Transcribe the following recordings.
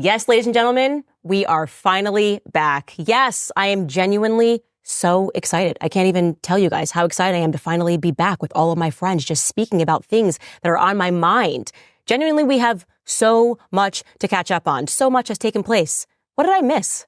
Yes, ladies and gentlemen, we are finally back. Yes, I am genuinely so excited. I can't even tell you guys how excited I am to finally be back with all of my friends, just speaking about things that are on my mind. Genuinely, we have so much to catch up on. So much has taken place. What did I miss?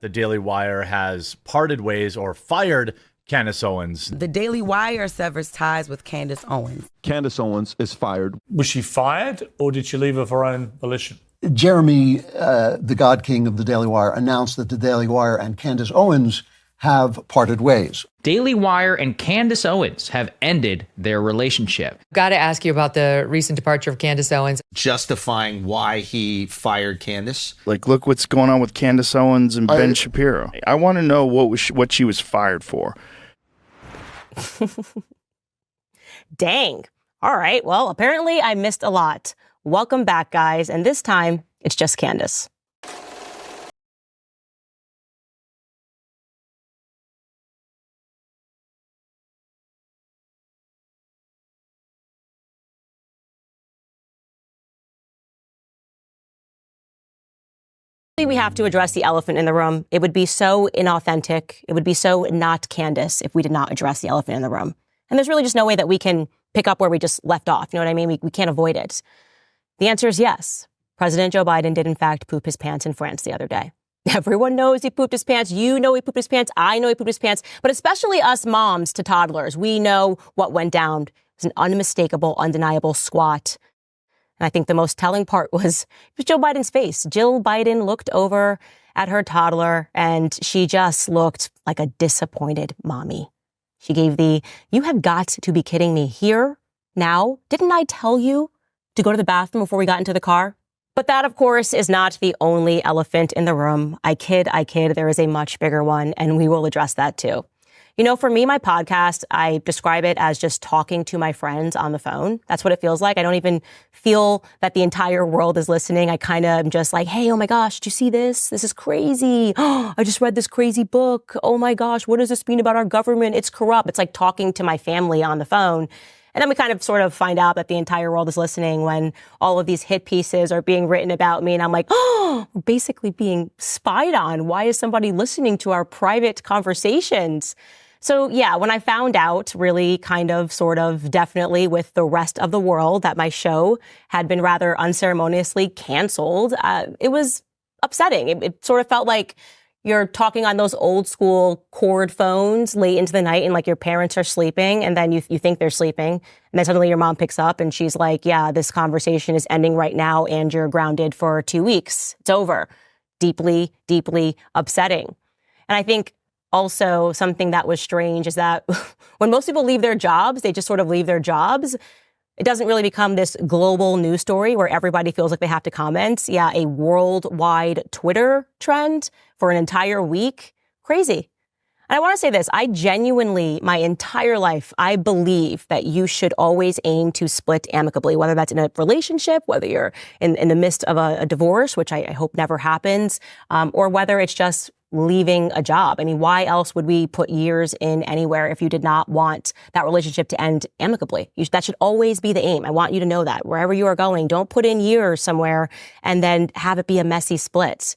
The Daily Wire has parted ways or fired Candace Owens. The Daily Wire severs ties with Candace Owens. Candace Owens is fired. Was she fired or did she leave of her own volition? Jeremy, the God King of the Daily Wire, announced that the Daily Wire and Candace Owens have parted ways. Daily Wire and Candace Owens have ended their relationship. Got to ask you about the recent departure of Candace Owens. Justifying why he fired Candace. Like, look what's going on with Candace Owens and Ben Shapiro. I want to know what she was fired for. Dang. All right. Well, apparently I missed a lot. Welcome back, guys. And this time, it's just Candace. We have to address the elephant in the room. It would be so inauthentic. It would be so not Candace if we did not address the elephant in the room. And there's really just no way that we can pick up where we just left off. You know what I mean? We can't avoid it. The answer is yes. President Joe Biden did, in fact, poop his pants in France the other day. Everyone knows he pooped his pants. You know he pooped his pants. I know he pooped his pants. But especially us moms to toddlers, we know what went down. It was an unmistakable, undeniable squat. And I think the most telling part was Joe Biden's face. Jill Biden looked over at her toddler, and she just looked like a disappointed mommy. She gave you have got to be kidding me. Here, now, didn't I tell you to go to the bathroom before we got into the car? But that, of course, is not the only elephant in the room. I kid. There is a much bigger one, and we will address that too. You know, for me, my podcast, I describe it as just talking to my friends on the phone. That's what it feels like. I don't even feel that the entire world is listening. I kind of am just like, hey, oh my gosh, did you see this? This is crazy. Oh, I just read this crazy book. Oh my gosh, what does this mean about our government? It's corrupt. It's like talking to my family on the phone. And then we kind of sort of find out that the entire world is listening when all of these hit pieces are being written about me. And I'm like, oh, we're basically being spied on. Why is somebody listening to our private conversations? So, yeah, when I found out really kind of sort of definitely with the rest of the world that my show had been rather unceremoniously canceled, it was upsetting. It sort of felt like you're talking on those old school cord phones late into the night and like your parents are sleeping and then you think they're sleeping. And then suddenly your mom picks up and she's like, yeah, this conversation is ending right now and you're grounded for 2 weeks. It's over. Deeply, deeply upsetting. And I think also, something that was strange is that when most people leave their jobs, they just sort of leave their jobs. It doesn't really become this global news story where everybody feels like they have to comment. Yeah, a worldwide Twitter trend for an entire week. Crazy. And I want to say this. I genuinely, my entire life, I believe that you should always aim to split amicably, whether that's in a relationship, whether you're in the midst of a divorce, which I hope never happens, or whether it's just leaving a job. I mean, why else would we put years in anywhere if you did not want that relationship to end amicably? That should always be the aim. I want you to know that wherever you are going, don't put in years somewhere and then have it be a messy split.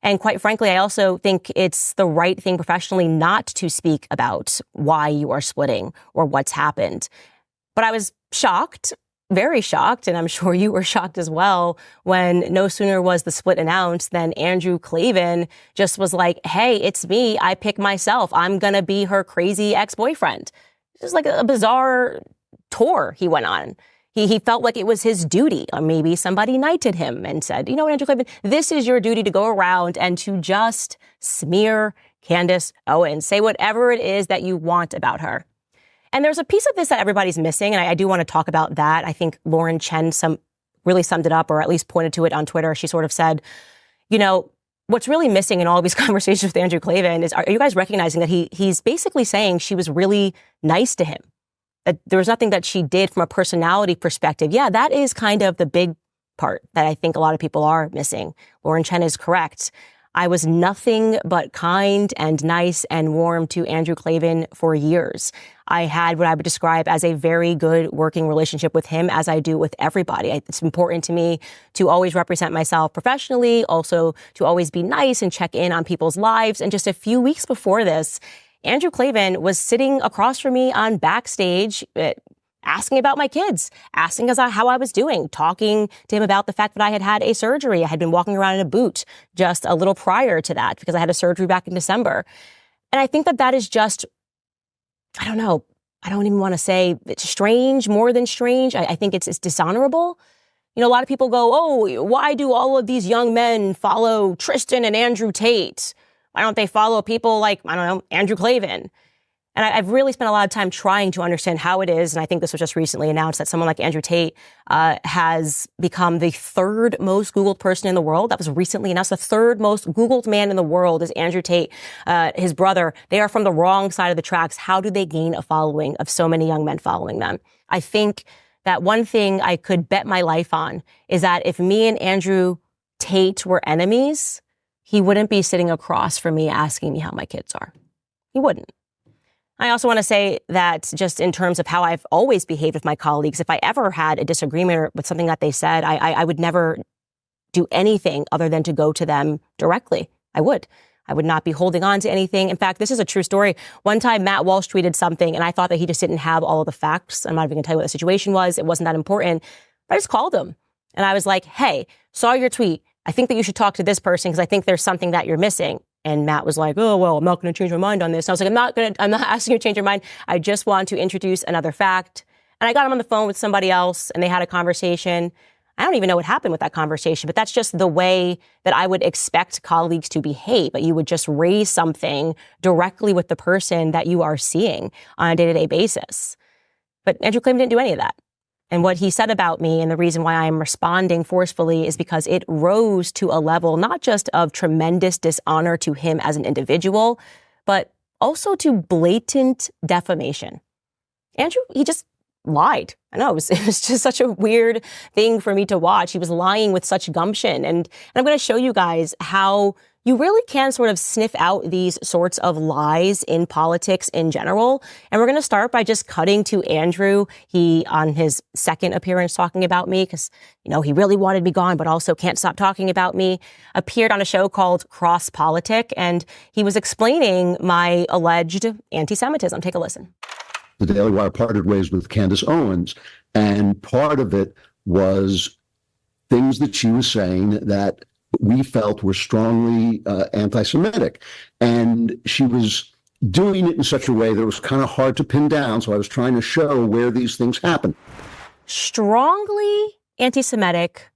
And quite frankly, I also think it's the right thing professionally not to speak about why you are splitting or what's happened. But I was shocked, very shocked, and I'm sure you were shocked as well, when no sooner was the split announced than Andrew Klavan just was like, hey, it's me. I pick myself. I'm going to be her crazy ex-boyfriend. It was like a bizarre tour he went on. He felt like it was his duty, or maybe somebody knighted him and said, you know what, Andrew Klavan, this is your duty to go around and to just smear Candace Owens. Say whatever it is that you want about her. And there's a piece of this that everybody's missing, and I do want to talk about that. I think Lauren Chen really summed it up, or at least pointed to it on Twitter. She sort of said, you know, what's really missing in all of these conversations with Andrew Klavan is, are you guys recognizing that he's basically saying she was really nice to him? That there was nothing that she did from a personality perspective. Yeah, that is kind of the big part that I think a lot of people are missing. Lauren Chen is correct. I was nothing but kind and nice and warm to Andrew Klavan for years. I had what I would describe as a very good working relationship with him, as I do with everybody. It's important to me to always represent myself professionally, also to always be nice and check in on people's lives. And just a few weeks before this, Andrew Klavan was sitting across from me on backstage, asking about my kids, asking us how I was doing, talking to him about the fact that I had had a surgery. I had been walking around in a boot just a little prior to that because I had a surgery back in December. And I think that that is just, I don't know, I don't even want to say it's strange, more than strange. I think it's dishonorable. You know, a lot of people go, oh, why do all of these young men follow Tristan and Andrew Tate? Why don't they follow people like, I don't know, Andrew Klavan? And I've really spent a lot of time trying to understand how it is. And I think this was just recently announced that someone like Andrew Tate has become the third most Googled person in the world. That was recently announced. The third most Googled man in the world is Andrew Tate, his brother. They are from the wrong side of the tracks. How do they gain a following of so many young men following them? I think that one thing I could bet my life on is that if me and Andrew Tate were enemies, he wouldn't be sitting across from me asking me how my kids are. He wouldn't. I also want to say that just in terms of how I've always behaved with my colleagues, if I ever had a disagreement with something that they said, I would never do anything other than to go to them directly. I would not be holding on to anything. In fact, this is a true story. One time, Matt Walsh tweeted something, and I thought that he just didn't have all of the facts. I'm not even going to tell you what the situation was. It wasn't that important. But I just called him, and I was like, hey, saw your tweet. I think that you should talk to this person because I think there's something that you're missing. And Matt was like, oh, well, I'm not going to change my mind on this. And I was like, I'm not asking you to change your mind. I just want to introduce another fact. And I got him on the phone with somebody else and they had a conversation. I don't even know what happened with that conversation, but that's just the way that I would expect colleagues to behave. But you would just raise something directly with the person that you are seeing on a day-to-day basis. But Andrew Klavan didn't do any of that. And what he said about me and the reason why I'm responding forcefully is because it rose to a level not just of tremendous dishonor to him as an individual, but also to blatant defamation. Andrew, he just lied. I know it was just such a weird thing for me to watch. He was lying with such gumption. And I'm going to show you guys how you really can sort of sniff out these sorts of lies in politics in general. And we're going to start by just cutting to Andrew. He, on his second appearance talking about me, because, you know, he really wanted me gone, but also can't stop talking about me, appeared on a show called Cross Politic. And he was explaining my alleged anti-Semitism. Take a listen. The Daily Wire parted ways with CandaceOwens, and part of it was things that she was saying that we felt were strongly anti-Semitic. And she was doing it in such a way that it was kind of hard to pin down, so I was trying to show where these things happen. Strongly anti-Semitic,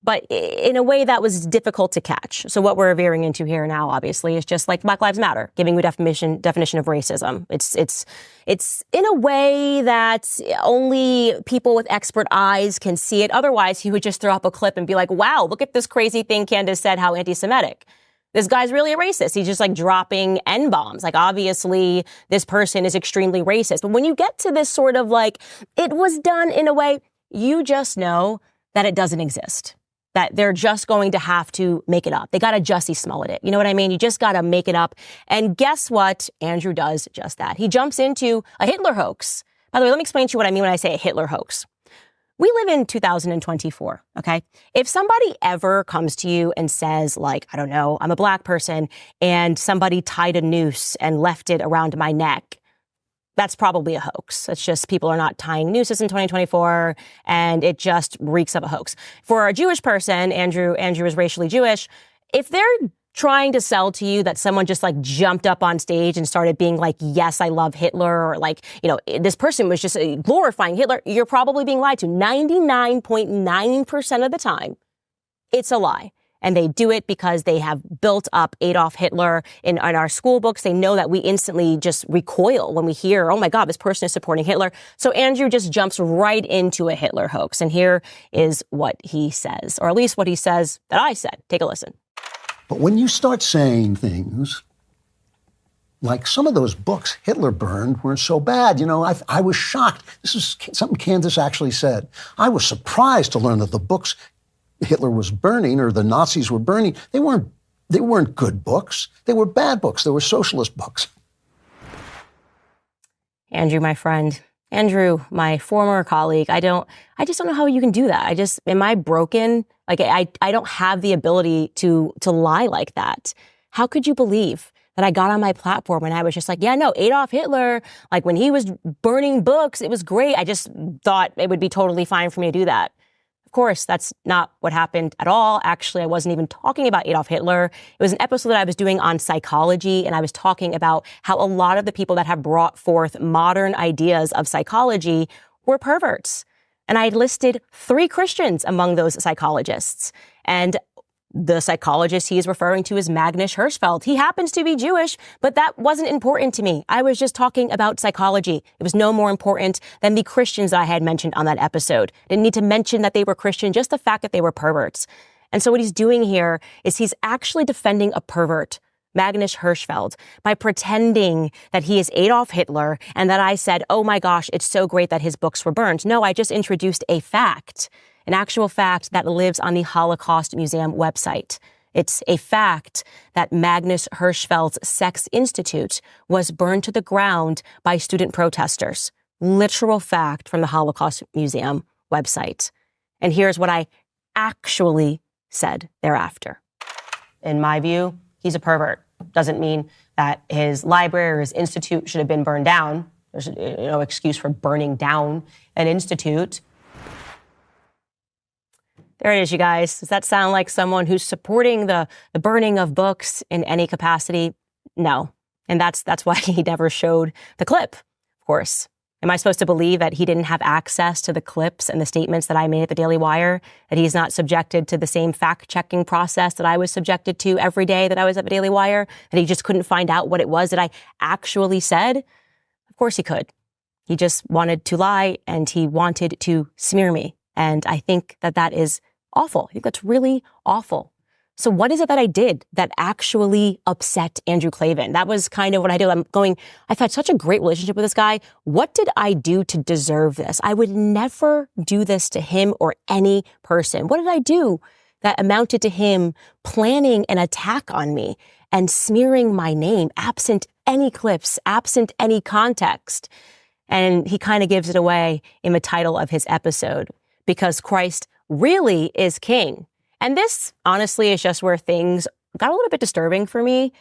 but in a way that was difficult to catch. So what we're veering into here now, obviously, is just like Black Lives Matter, giving you a definition of racism. It's in a way that only people with expert eyes can see it. Otherwise, he would just throw up a clip and be like, wow, look at this crazy thing Candace said, how anti-Semitic. This guy's really a racist. He's just like dropping N-bombs. Like, obviously, this person is extremely racist. But when you get to this sort of like, it was done in a way, you just know that it doesn't exist. That they're just going to have to make it up. They got to Jussie Smollett it. You know what I mean? You just got to make it up. And guess what? Andrew does just that. He jumps into a Hitler hoax. By the way, let me explain to you what I mean when I say a Hitler hoax. We live in 2024, okay? If somebody ever comes to you and says, like, I don't know, I'm a black person and somebody tied a noose and left it around my neck, that's probably a hoax. It's just people are not tying nooses in 2024, and it just reeks of a hoax. For a Jewish person, Andrew is racially Jewish. If they're trying to sell to you that someone just like jumped up on stage and started being like, yes, I love Hitler, or like, you know, this person was just glorifying Hitler, you're probably being lied to. 99.9% of the time, it's a lie. And they do it because they have built up Adolf Hitler in our school books. They know that we instantly just recoil when we hear, oh my God, this person is supporting Hitler. So Andrew just jumps right into a Hitler hoax. And here is what he says, or at least what he says that I said. Take a listen. But when you start saying things like some of those books Hitler burned weren't so bad, you know, I was shocked. This is something Candace actually said. I was surprised to learn that the books Hitler was burning, or the Nazis were burning, they weren't They weren't good books. They were bad books. They were socialist books. Andrew, my friend, Andrew, my former colleague, I just don't know how you can do that. Am I broken? Like, I don't have the ability to lie like that. How could you believe that I got on my platform and I was just like, yeah, no, Adolf Hitler, like when he was burning books, it was great. I just thought it would be totally fine for me to do that. Of course, that's not what happened at all. Actually, I wasn't even talking about Adolf Hitler. It was an episode that I was doing on psychology, and I was talking about how a lot of the people that have brought forth modern ideas of psychology were perverts. And I listed 3 Christians among those psychologists. And the psychologist he is referring to is Magnus Hirschfeld. He happens to be Jewish, but that wasn't important to me. I was just talking about psychology. It was no more important than the Christians that I had mentioned on that episode. Didn't need to mention that they were Christian, just the fact that they were perverts. And so what he's doing here is he's actually defending a pervert, Magnus Hirschfeld, by pretending that he is Adolf Hitler and that I said, oh my gosh, it's so great that his books were burned. No, I just introduced a fact. An actual fact that lives on the Holocaust Museum website. It's a fact that Magnus Hirschfeld's Sex Institute was burned to the ground by student protesters. Literal fact from the Holocaust Museum website. And here's what I actually said thereafter. In my view, he's a pervert. Doesn't mean that his library or his institute should have been burned down. There's no excuse for burning down an institute. There it is, you guys. Does that sound like someone who's supporting the burning of books in any capacity? No. And that's why he never showed the clip, of course. Am I supposed to believe that he didn't have access to the clips and the statements that I made at the Daily Wire? That he's not subjected to the same fact-checking process that I was subjected to every day that I was at the Daily Wire? That he just couldn't find out what it was that I actually said? Of course he could. He just wanted to lie and he wanted to smear me. And I think that is awful. I think that's really awful. So what is it that I did that actually upset Andrew Klavan? That was kind of what I did. I've had such a great relationship with this guy. What did I do to deserve this? I would never do this to him or any person. What did I do that amounted to him planning an attack on me and smearing my name, absent any clips, absent any context? And he kind of gives it away in the title of his episode, because Christ really is king. And this, honestly, is just where things got a little bit disturbing for me.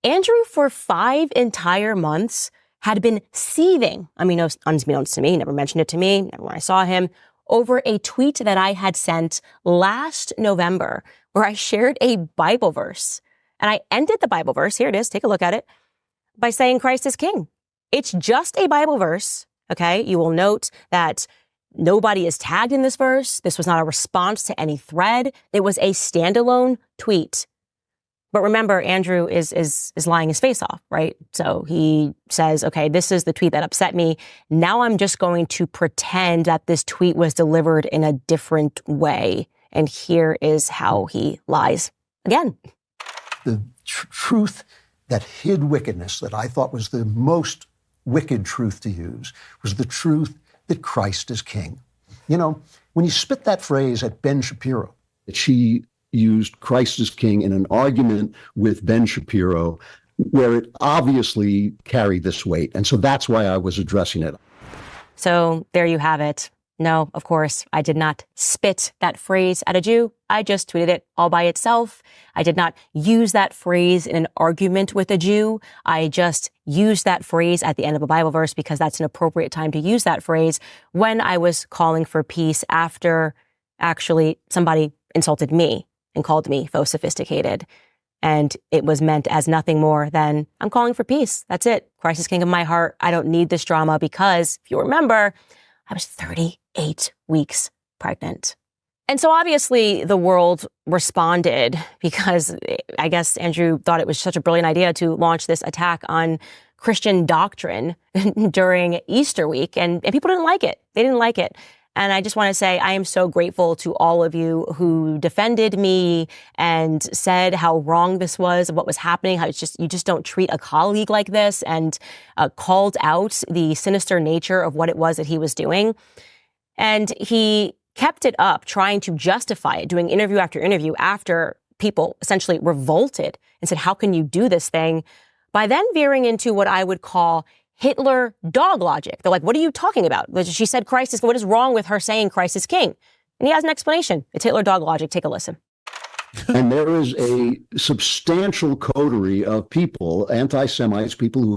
Andrew, for 5 entire months, had been seething, unbeknownst to me, never mentioned it to me, never when I saw him, over a tweet that I had sent last November where I shared a Bible verse. And I ended the Bible verse, here it is, take a look at it, by saying Christ is king. It's just a Bible verse, okay? You will note that nobody is tagged in this verse. This was not a response to any thread. It was a standalone tweet. But remember, Andrew is lying his face off, right? So he says, okay, this is the tweet that upset me. Now I'm just going to pretend that this tweet was delivered in a different way. And here is how he lies again. The truth that hid wickedness, that I thought was the most wicked truth to use, was the truth that Christ is king. You know, when you spit that phrase at Ben Shapiro, she used Christ as king in an argument with Ben Shapiro where it obviously carried this weight. And so that's why I was addressing it. So there you have it. No, of course, I did not spit that phrase at a Jew. I just tweeted it all by itself. I did not use that phrase in an argument with a Jew. I just used that phrase at the end of a Bible verse because that's an appropriate time to use that phrase when I was calling for peace after actually somebody insulted me and called me faux sophisticated. And it was meant as nothing more than I'm calling for peace. That's it. Christ is king of my heart. I don't need this drama because, if you remember, I was 38 weeks pregnant. And so obviously the world responded because I guess Andrew thought it was such a brilliant idea to launch this attack on Christian doctrine during Easter week. And people didn't like it. They didn't like it. And I just want to say I am so grateful to all of you who defended me and said how wrong this was, what was happening, how it's just you just don't treat a colleague like this, and called out the sinister nature of what it was that he was doing. And he kept it up, trying to justify it, doing interview after interview after people essentially revolted and said, how can you do this thing? By then veering into what I would call Hitler dog logic. They're like, what are you talking about? She said Christ is, what is wrong with her saying Christ is king? And he has an explanation. It's Hitler dog logic. Take a listen. And there is a substantial coterie of people, anti-Semites, people who hate